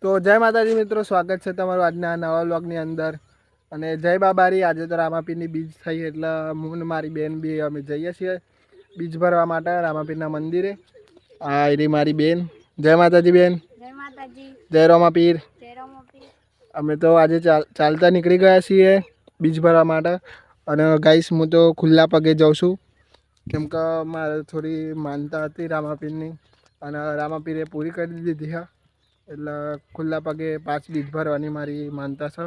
તો જય માતાજી મિત્રો, સ્વાગત છે તમારું આજના નવા વ્લોગની અંદર. અને જય બાબારી. આજે તો રામાપીરની બીજ થઈ એટલે હું મારી બેન બી અમે જઈએ છીએ બીજ ભરવા માટે રામાપીરના મંદિરે. આ એરી મારી બેન. જય માતાજી બેન. જય માતાજી. જય રામાપીર. જય રામાપીર. અમે તો આજે ચાલતા નીકળી ગયા છીએ બીજ ભરવા માટે. અને ગાઈસ હું તો ખુલ્લા પગે જાઉં છું કેમ કે મારે થોડી માનતા હતી રામાપીરની અને રામાપીરે પૂરી કરી દીધી હા. એટલે ખુલ્લા પગે 5 બીજ ભરવાની મારી માનતા છે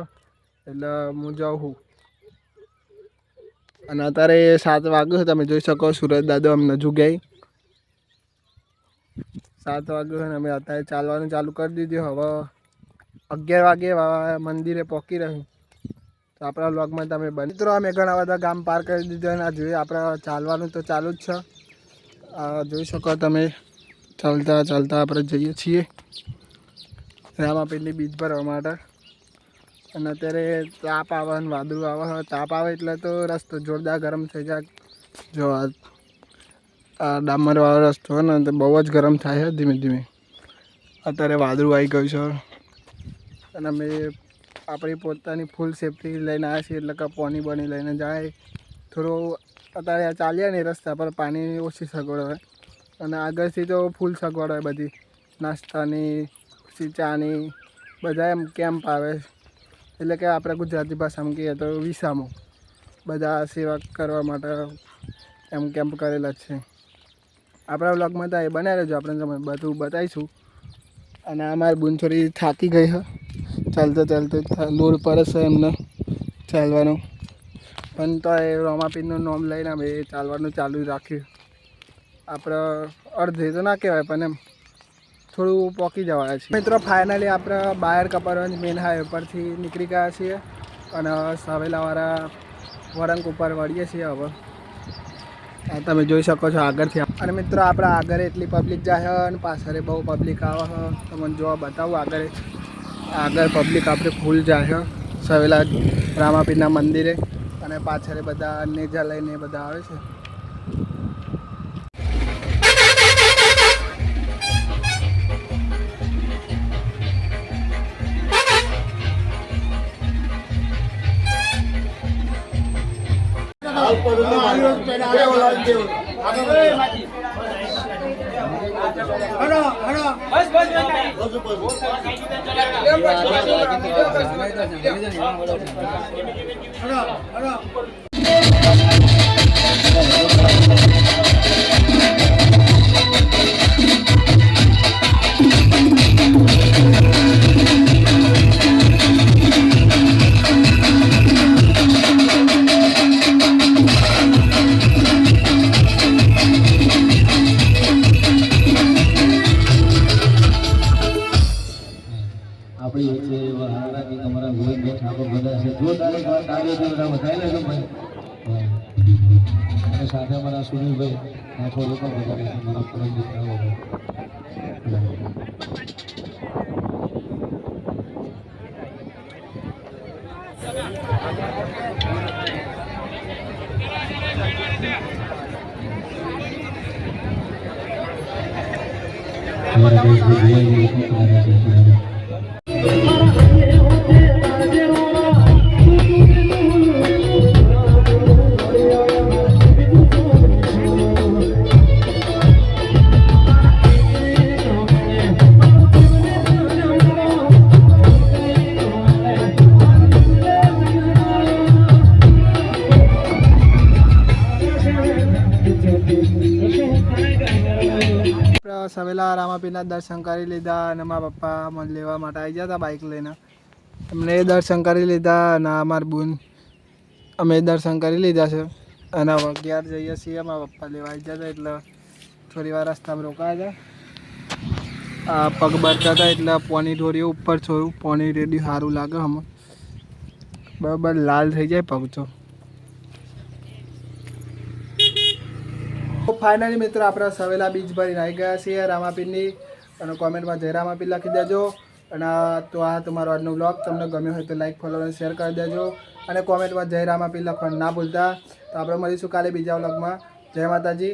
એટલે હું જાઉં છું. અને અત્યારે 7 વાગ્યું છે, તમે જોઈ શકો સુરત દાદો અમને જુગાઈ 7 વાગ્યું છે ને અમે અત્યારે ચાલવાનું ચાલુ કરી દીધું. હવે 11 વાગે મંદિરે પહોંચી રહ્યું. તો આપણા વ્લોગમાં તમે બની મિત્રો અમે ઘણા બધા ગામ પાર કરી દીધું અને આ જોઈએ આપણે ચાલવાનું તો ચાલુ જ છે. જોઈ શકો તમે ચાલતા ચાલતા આપણે જઈએ છીએ રામાપીરની બીજ ભરવા માટે. અને અત્યારે તાપ આવે ને વાદળું આવે. તાપ આવે એટલે તો રસ્તો જોરદાર ગરમ થઈ જાય. જો આ ડામરવાળો રસ્તો હોય ને તો બહુ જ ગરમ થાય છે ધીમે ધીમે. અત્યારે વાદળું આવી ગયું છે અને અમે આપણી પોતાની ફૂલ સેફટી લઈને આવ્યા છીએ એટલે કે પાણી બની લઈને જાય. થોડું અત્યારે ચાલીએ ને રસ્તા પર પાણીની ઓછી સગવડ હોય અને આગળથી તો ફૂલ સગવડ હોય બધી નાસ્તાની પછી ચાની બધા એમ કેમ્પ આવે એટલે કે આપણે ગુજરાતી ભાષામાં કહીએ તો વિસામો બધા સેવા કરવા માટે એમ કેમ્પ કરેલા છે. આપણા વ્લોગમાં તો એ બનાવી રહેજો, આપણે તમે બધું બતાવીશું. અને અમારી બૂન થોડી થાકી ગઈ છે ચાલતો ચાલતો, લોડ પડે છે એમને ચાલવાનું. પણ તો એ રામાપીરનું નામ લઈને અમે ચાલવાનું ચાલુ રાખ્યું. આપણે અડધે તો ના કહેવાય પણ એમ થોડું પોકી જવાય છે મિત્રો. ફાઇનલી આપણે બાયર કપરવંજ મેન હાઈવે પરથી નીકળી ગયા છીએ અને સવેલાવાળા વળાંક ઉપર વળીએ છીએ. હવે તમે જોઈ શકો છો આગળથી. અને મિત્રો આપણે આગળ એટલી પબ્લિક જાય અને પાછળ બહુ પબ્લિક આવે. તમને જોવા બતાવું આગળ પબ્લિક આપણે ફૂલ જાય સવેલા રામાપીરના મંદિરે. અને પાછળ બધા નેજા લઈને બધા આવે છે. આપણી વચ્ચે હારા કે તમારા ગોવિંદભાઈ ઠાકોર બધા છે. જો તારીખ વાત કાર્ય વધારી લેજો ભાઈ. અને સાથે અમારા સુનિલભાઈ ઠાકોર લોકો બધા મારા પરમ દીકરાઓ સવેલા રામાપીરના દર્શન કરી લીધા અને મારા પપ્પા મને લેવા માટે આવી ગયા હતા બાઇક લઈને. અમને દર્શન કરી લીધા અને અમારી બૂન અમે દર્શન કરી લીધા છે. અને હવે 11 જઈએ છીએ. મારા પપ્પા લેવા આવી ગયા હતા એટલે થોડી વાર રસ્તામાં રોકાયા હતા. આ પગ બળતા હતા એટલે પાણી ઢોળ્યું ઉપર છોડ્યું. પાણી રેડી સારું લાગે હમણાં બરાબર લાલ થઈ જાય પગ તો. ફાઇનલી મિત્રો આપણે સવેલા બીજ ભરીને આવી ગયા છીએ રામાપીરની. અને કોમેન્ટમાં જય રામાપીર લખી દેજો. અને તો આ તમારો આજનો વ્લોગ તમને ગમ્યો હોય તો લાઈક ફોલો અને શેર કરી દેજો. અને કોમેન્ટમાં જય રામાપીર લખવાનું ના ભૂલતા. તો આપણે મળીશું કાલે બીજા વ્લોગમાં. જય માતાજી.